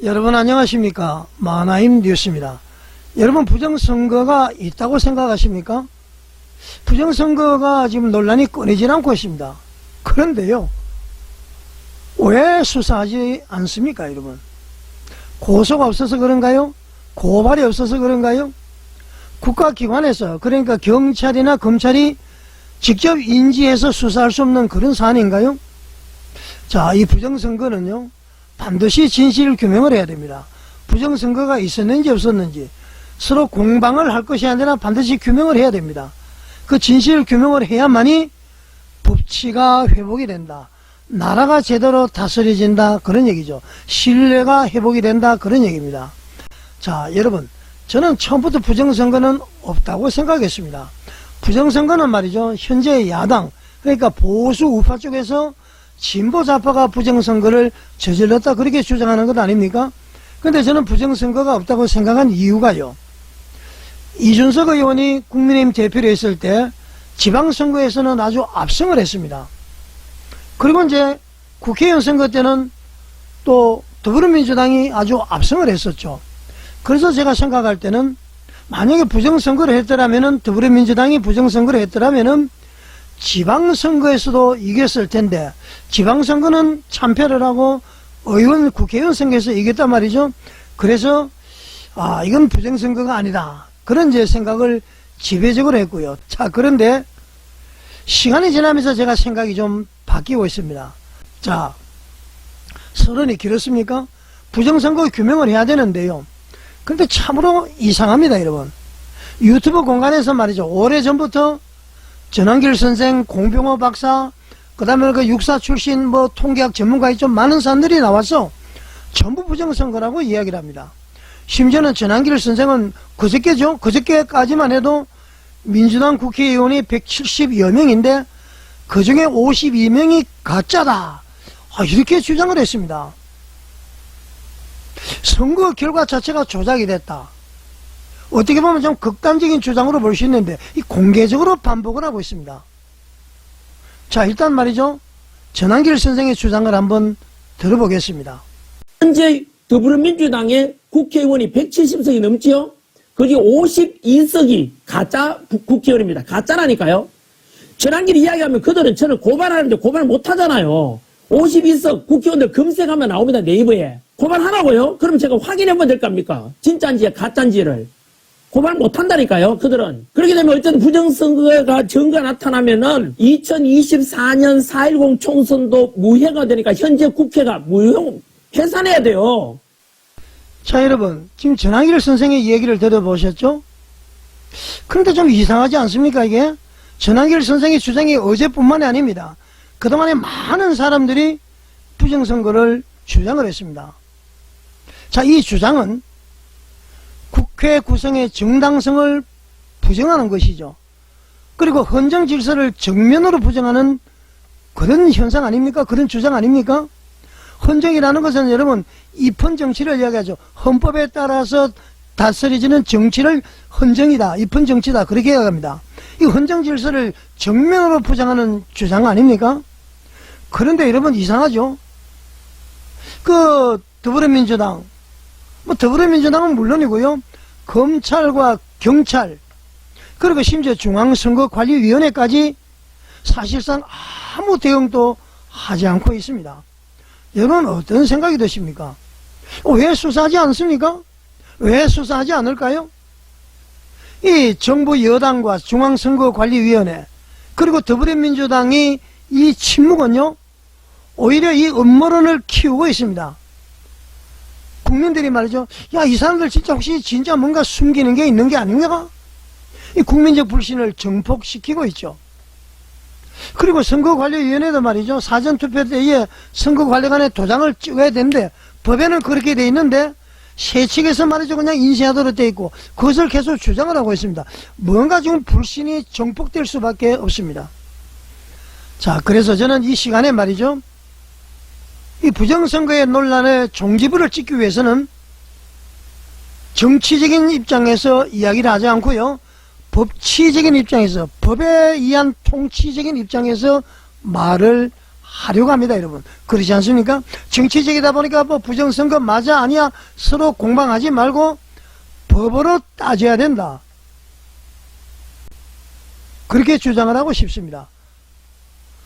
여러분 안녕하십니까? 마나임 뉴스입니다. 여러분 부정선거가 있다고 생각하십니까? 부정선거가 지금 논란이 끊이질 않고 있습니다. 그런데요, 왜 수사하지 않습니까 여러분? 고소가 없어서 그런가요? 고발이 없어서 그런가요? 국가기관에서, 그러니까 경찰이나 검찰이 직접 인지해서 수사할 수 없는 그런 사안인가요? 자, 이 부정선거는요, 반드시 진실 규명을 해야 됩니다. 부정선거가 있었는지 없었는지 서로 공방을 할 것이 아니라 반드시 규명을 해야 됩니다. 그 진실 규명을 해야만이 법치가 회복이 된다, 나라가 제대로 다스려진다, 그런 얘기죠. 신뢰가 회복이 된다, 그런 얘기입니다. 자, 여러분, 저는 처음부터 부정선거는 없다고 생각했습니다. 부정선거는 말이죠, 현재 야당, 그러니까 보수 우파 쪽에서 진보좌파가 부정선거를 저질렀다, 그렇게 주장하는 것 아닙니까? 근데 저는 부정선거가 없다고 생각한 이유가요, 이준석 의원이 국민의힘 대표로 했을 때 지방선거에서는 아주 압승을 했습니다. 그리고 이제 국회의원 선거 때는 또 더불어민주당이 아주 압승을 했었죠. 그래서 제가 생각할 때는 만약에 부정선거를 했더라면은, 더불어민주당이 부정선거를 했더라면은 지방선거에서도 이겼을 텐데, 지방선거는 참패를 하고 국회의원 선거에서 이겼단 말이죠. 그래서 이건 부정선거가 아니다, 그런 제 생각을 지배적으로 했고요. 자, 그런데 시간이 지나면서 제가 생각이 좀 바뀌고 있습니다. 자, 서론이 길었습니까? 부정선거 규명을 해야 되는데요, 근데 참으로 이상합니다 여러분. 유튜브 공간에서 말이죠, 오래전부터 전환길 선생, 공병호 박사, 그 다음에 그 육사 출신 통계학 전문가이 좀 많은 사람들이 나와서 전부 부정선거라고 이야기를 합니다. 심지어는 전환길 선생은 그저께죠, 그저께까지만 해도 민주당 국회의원이 170여 명인데 그 중에 52명이 가짜다, 이렇게 주장을 했습니다. 선거 결과 자체가 조작이 됐다, 어떻게 보면 좀 극단적인 주장으로 볼 수 있는데 이 공개적으로 반복을 하고 있습니다. 자, 일단 말이죠, 전환길 선생의 주장을 한번 들어보겠습니다. 현재 더불어민주당의 국회의원이 170석이 넘지요. 거기 52석이 가짜 국회의원입니다. 가짜라니까요. 전환길 이야기하면 그들은 저는 고발하는데 고발 못하잖아요. 52석 국회의원들 검색하면 나옵니다. 네이버에. 고발하라고요? 그럼 제가 확인해보면 될 겁니까? 진짜인지 가짜인지를. 고발 못한다니까요 그들은. 그렇게 되면 어쨌든 부정선거가 증거가 나타나면은 2024년 4.10 총선도 무효가 되니까 현재 국회가 해산해야 돼요. 자, 여러분, 지금 전환길 선생의 얘기를 들어보셨죠? 그런데 좀 이상하지 않습니까 이게? 전환길 선생의 주장이 어제뿐만이 아닙니다. 그동안에 많은 사람들이 부정선거를 주장을 했습니다. 자, 이 주장은 국회 구성의 정당성을 부정하는 것이죠. 그리고 헌정 질서를 정면으로 부정하는 그런 현상 아닙니까? 그런 주장 아닙니까? 헌정이라는 것은 여러분, 입헌 정치를 이야기하죠. 헌법에 따라서 다스려지는 정치를 헌정이다, 입헌 정치다, 그렇게 이야기합니다. 이 헌정 질서를 정면으로 부정하는 주장 아닙니까? 그런데 여러분, 이상하죠? 더불어민주당, 더불어민주당은 물론이고요, 검찰과 경찰, 그리고 심지어 중앙선거관리위원회까지 사실상 아무 대응도 하지 않고 있습니다. 여러분, 어떤 생각이 드십니까? 왜 수사하지 않습니까? 왜 수사하지 않을까요? 이 정부 여당과 중앙선거관리위원회, 그리고 더불어민주당이 이 침묵은요, 오히려 이 음모론을 키우고 있습니다. 국민들이 말이죠, 야, 이 사람들 진짜 뭔가 숨기는 게 있는 게 아닌가? 이 국민적 불신을 증폭시키고 있죠. 그리고 선거관리위원회도 말이죠, 사전투표 때에 선거관리관에 도장을 찍어야 되는데 법에는 그렇게 돼 있는데 세측에서 말이죠, 그냥 인쇄하도록 돼 있고 그것을 계속 주장을 하고 있습니다. 뭔가 지금 불신이 증폭될 수밖에 없습니다. 자, 그래서 저는 이 시간에 말이죠, 이 부정선거의 논란의 종지부를 찍기 위해서는 정치적인 입장에서 이야기를 하지 않고요, 법치적인 입장에서, 법에 의한 통치적인 입장에서 말을 하려고 합니다, 여러분. 그렇지 않습니까? 정치적이다 보니까 뭐 부정선거 맞아 아니야 서로 공방하지 말고 법으로 따져야 된다. 그렇게 주장을 하고 싶습니다.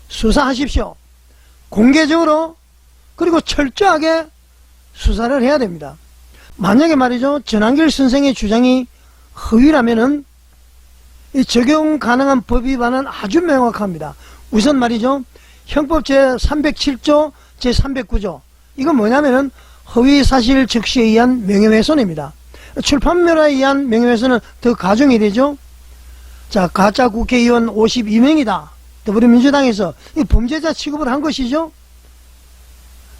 수사하십시오. 공개적으로 그리고 철저하게 수사를 해야 됩니다. 만약에 말이죠, 전한길 선생의 주장이 허위라면은 이 적용 가능한 법 위반은 아주 명확합니다. 우선 말이죠, 형법 제307조 제309조 이건 뭐냐면은 허위사실 적시에 의한 명예훼손입니다. 출판물에 의한 명예훼손은 더 가중이 되죠. 자, 가짜 국회의원 52명이다. 더불어민주당에서 이 범죄자 취급을 한 것이죠.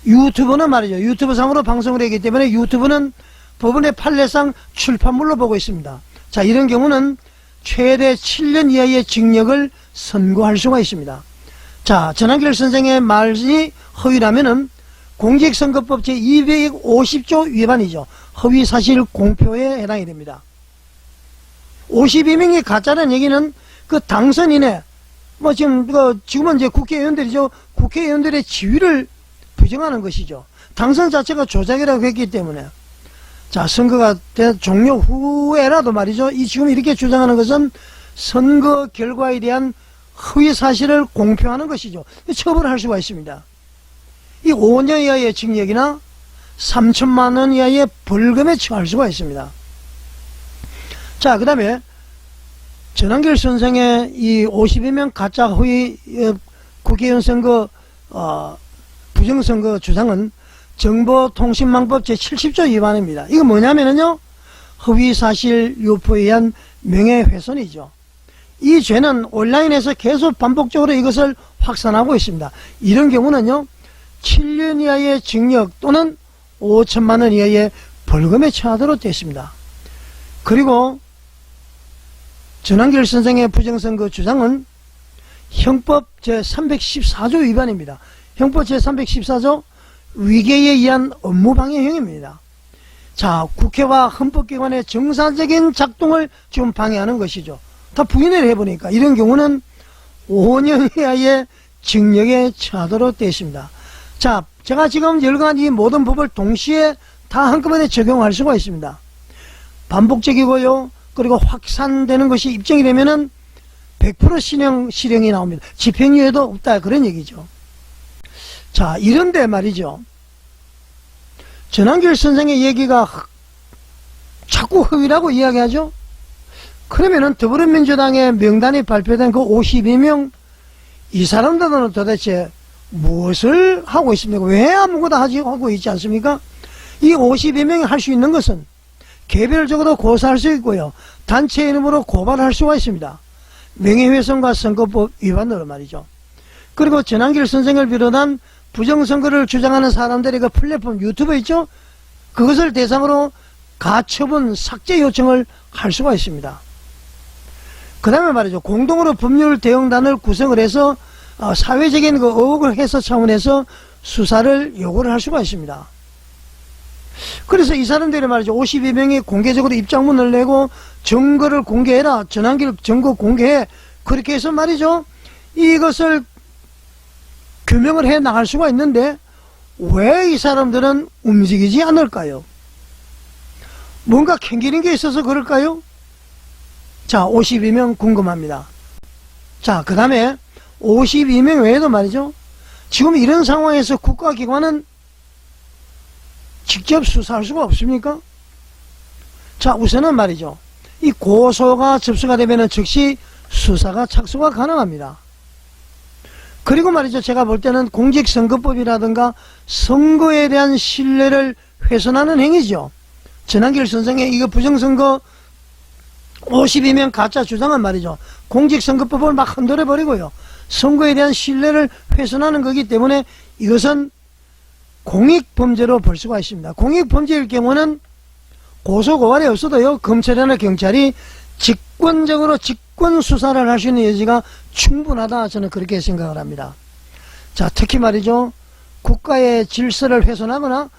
유튜브는 말이죠, 유튜브 상으로 방송을 했기 때문에 유튜브는 법원의 판례상 출판물로 보고 있습니다. 자, 이런 경우는 최대 7년 이하의 징역을 선고할 수가 있습니다. 자, 전한길 선생의 말이 허위라면은 공직선거법 제250조 위반이죠. 허위사실 공표에 해당이 됩니다. 52명이 가짜라는 얘기는 그 당선인의 뭐 지금은 이제 국회의원들이죠. 국회의원들의 지위를 부정하는 것이죠. 당선 자체가 조작이라고 했기 때문에. 자, 선거가 종료 후에라도 말이죠, 이 지금 이렇게 주장하는 것은 선거 결과에 대한 허위 사실을 공표하는 것이죠. 처벌할 수가 있습니다. 이 5년 이하의 징역이나 3천만 원 이하의 벌금에 처할 수가 있습니다. 자, 그 다음에 전한길 선생의 이 52명 가짜 허위 국회의원 선거 부정선거 주장은 정보통신망법 제70조 위반입니다. 이거 뭐냐면요, 허위사실 유포에 의한 명예훼손이죠. 이 죄는 온라인에서 계속 반복적으로 이것을 확산하고 있습니다. 이런 경우는요, 7년 이하의 징역 또는 5천만 원 이하의 벌금에 처하도록 되어 있습니다. 그리고 전한길 선생의 부정선거 주장은 형법 제314조 위반입니다. 형법 제314조 위계에 의한 업무방해행위입니다. 자, 국회와 헌법기관의 정상적인 작동을 지금 방해하는 것이죠. 다 부인을 해보니까 이런 경우는 5년 이하의 징역에 처하도록 되어 있습니다. 자, 제가 지금 열거한 이 모든 법을 동시에 다 한꺼번에 적용할 수가 있습니다. 반복적이고요, 그리고 확산되는 것이 입증이 되면은 100% 실형이 나옵니다. 집행유예도 없다, 그런 얘기죠. 자, 이런데 말이죠, 전한길 선생의 얘기가 자꾸 허위라고 이야기하죠. 그러면은 더불어민주당의 명단이 발표된 그 52명 이 사람들은 도대체 무엇을 하고 있습니까? 왜 아무것도 하고 있지 않습니까? 이 52명이 할 수 있는 것은 개별적으로 고소할 수 있고요, 단체 이름으로 고발할 수가 있습니다. 명예훼손과 선거법 위반으로 말이죠. 그리고 전한길 선생을 비롯한 부정선거를 주장하는 사람들의 그 플랫폼 유튜브 있죠? 그것을 대상으로 가처분 삭제 요청을 할 수가 있습니다. 그 다음에 말이죠, 공동으로 법률 대응단을 구성을 해서 사회적인 그 의혹을 해소 차원에서 수사를 요구를 할 수가 있습니다. 그래서 이 사람들이 말이죠, 52명이 공개적으로 입장문을 내고 증거를 공개해라, 전한길 증거 공개해, 그렇게 해서 말이죠, 이것을 규명을 해 나갈 수가 있는데 왜 이 사람들은 움직이지 않을까요? 뭔가 캥기는 게 있어서 그럴까요? 자, 52명 궁금합니다. 자, 그 다음에 52명 외에도 말이죠, 지금 이런 상황에서 국가기관은 직접 수사할 수가 없습니까? 자, 우선은 말이죠, 이 고소가 접수가 되면 즉시 수사가 착수가 가능합니다. 그리고 말이죠, 제가 볼 때는 공직선거법이라든가 선거에 대한 신뢰를 훼손하는 행위죠. 전한길 선생의 이거 부정선거 52명 가짜 주장은 말이죠, 공직선거법을 막 흔들어버리고요, 선거에 대한 신뢰를 훼손하는 거기 때문에 이것은 공익범죄로 볼 수가 있습니다. 공익범죄일 경우는 고소고발이 없어도요, 검찰이나 경찰이 직권적으로 직권수사를 할 수 있는 여지가 충분하다, 저는 그렇게 생각을 합니다. 자, 특히 말이죠, 국가의 질서를 훼손하거나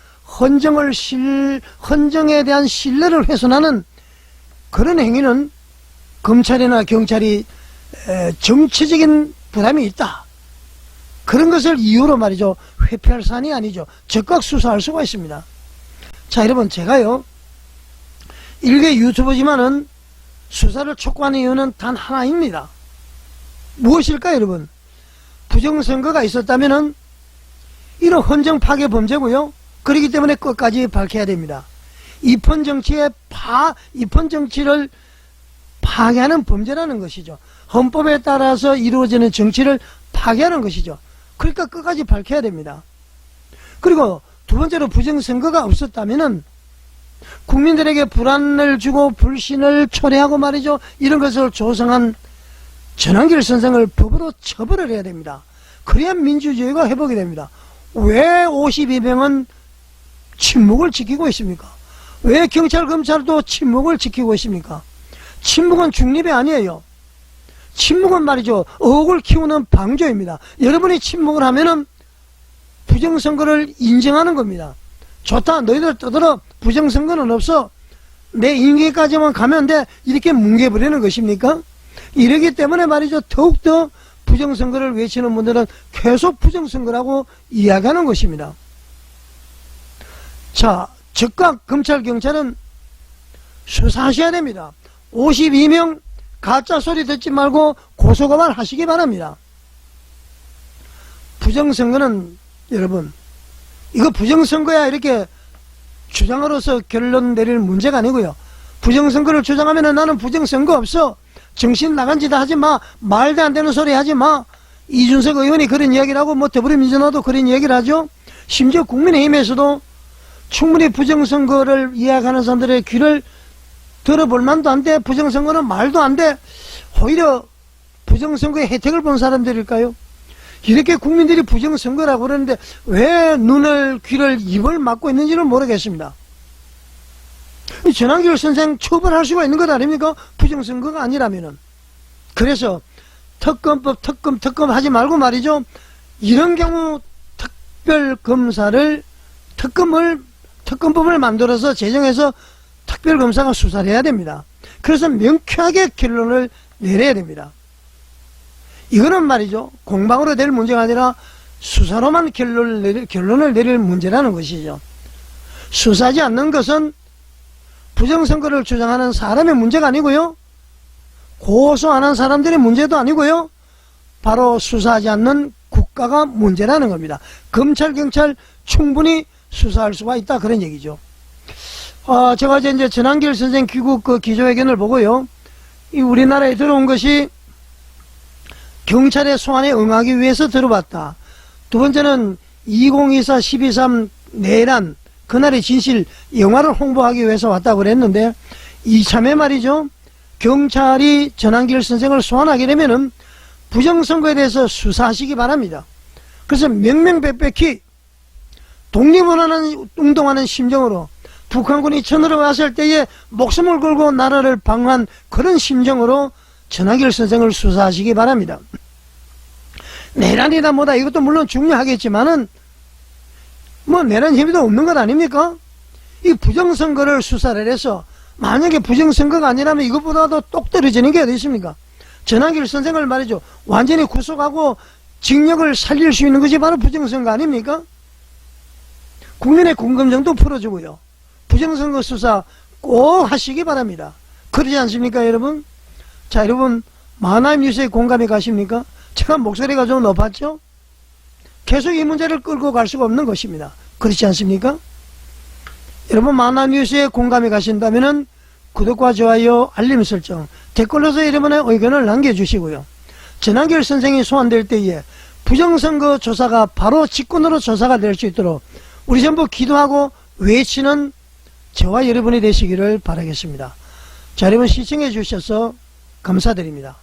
헌정에 대한 신뢰를 훼손하는 그런 행위는 검찰이나 경찰이 정치적인 부담이 있다, 그런 것을 이유로 말이죠. 회피할 사안이 아니죠. 즉각 수사할 수가 있습니다. 자, 여러분, 제가요, 일개 유튜버지만은 수사를 촉구하는 이유는 단 하나입니다. 무엇일까요, 여러분? 부정선거가 있었다면은 이런 헌정 파괴 범죄고요. 그렇기 때문에 끝까지 밝혀야 됩니다. 입헌 정치를 파괴하는 범죄라는 것이죠. 헌법에 따라서 이루어지는 정치를 파괴하는 것이죠. 그러니까 끝까지 밝혀야 됩니다. 그리고 두 번째로 부정선거가 없었다면은 국민들에게 불안을 주고 불신을 초래하고 말이죠. 이런 것을 조성한 전환길 선생을 법으로 처벌을 해야 됩니다. 그래야 민주주의가 회복이 됩니다. 왜 52명은 침묵을 지키고 있습니까? 왜 경찰, 검찰도 침묵을 지키고 있습니까? 침묵은 중립이 아니에요. 침묵은 말이죠. 의혹을 키우는 방조입니다. 여러분이 침묵을 하면은 부정선거를 인정하는 겁니다. 좋다, 너희들 떠들어. 부정선거는 없어. 내 임기까지만 가면 돼. 이렇게 뭉개버리는 것입니까? 이러기 때문에 말이죠. 더욱더 부정선거를 외치는 분들은 계속 부정선거라고 이야기하는 것입니다. 자, 즉각 검찰, 경찰은 수사하셔야 됩니다. 52명 가짜 소리 듣지 말고 고소고발 하시기 바랍니다. 부정선거는 여러분, 이거 부정선거야 이렇게 주장으로서 결론 내릴 문제가 아니고요. 부정선거를 주장하면 나는 부정선거 없어. 정신 나간 짓 하지 마. 말도 안 되는 소리 하지 마. 이준석 의원이 그런 이야기를 하고 더불어민주당도 그런 이야기를 하죠. 심지어 국민의힘에서도 충분히 부정선거를 이야기하는 사람들의 귀를 들어볼 만도 안 돼. 부정선거는 말도 안 돼. 오히려 부정선거의 혜택을 본 사람들일까요? 이렇게 국민들이 부정선거라고 그러는데 왜 눈을, 귀를, 입을 막고 있는지는 모르겠습니다. 전환길 선생 처벌할 수가 있는 것 아닙니까? 부정선거가 아니라면은. 그래서 특검법, 특검 하지 말고 말이죠. 이런 경우 특검법을 만들어서 제정해서 특별검사가 수사를 해야 됩니다. 그래서 명쾌하게 결론을 내려야 됩니다. 이거는 말이죠. 공방으로 될 문제가 아니라 수사로만 결론을 내릴 문제라는 것이죠. 수사하지 않는 것은 부정선거를 주장하는 사람의 문제가 아니고요. 고소 안 한 사람들의 문제도 아니고요. 바로 수사하지 않는 국가가 문제라는 겁니다. 검찰, 경찰 충분히 수사할 수가 있다. 그런 얘기죠. 제가 이제 전환길 선생 귀국 그 기조회견을 보고요. 이 우리나라에 들어온 것이 경찰의 소환에 응하기 위해서 들어왔다. 두 번째는 2024 12.3 내란 그날의 진실 영화를 홍보하기 위해서 왔다고 그랬는데 이참에 말이죠. 경찰이 전환길 선생을 소환하게 되면은 부정선거에 대해서 수사하시기 바랍니다. 그래서 명명백백히 독립운동하는 심정으로 북한군이 쳐들어왔을 때에 목숨을 걸고 나라를 방어한 그런 심정으로 전환길 선생을 수사하시기 바랍니다. 내란이다 뭐다 이것도 물론 중요하겠지만은 뭐 내란 혐의도 없는 것 아닙니까? 이 부정선거를 수사를 해서 만약에 부정선거가 아니라면 이것보다도 똑 떨어지는 게 어디 있습니까? 전환길 선생을 말이죠. 완전히 구속하고 징역을 살릴 수 있는 것이 바로 부정선거 아닙니까? 국민의 궁금증도 풀어주고요. 부정선거 수사 꼭 하시기 바랍니다. 그러지 않습니까 여러분? 자, 여러분 만화임 뉴스에 공감이 가십니까? 제가 목소리가 좀 높았죠? 계속 이 문제를 끌고 갈 수가 없는 것입니다. 그렇지 않습니까? 여러분 만화임 뉴스에 공감이 가신다면 구독과 좋아요, 알림 설정, 댓글로서 여러분의 의견을 남겨주시고요. 전환길 선생이 소환될 때에 부정선거 조사가 바로 직권으로 조사가 될 수 있도록 우리 전부 기도하고 외치는 저와 여러분이 되시기를 바라겠습니다. 자, 여러분 시청해 주셔서 감사드립니다.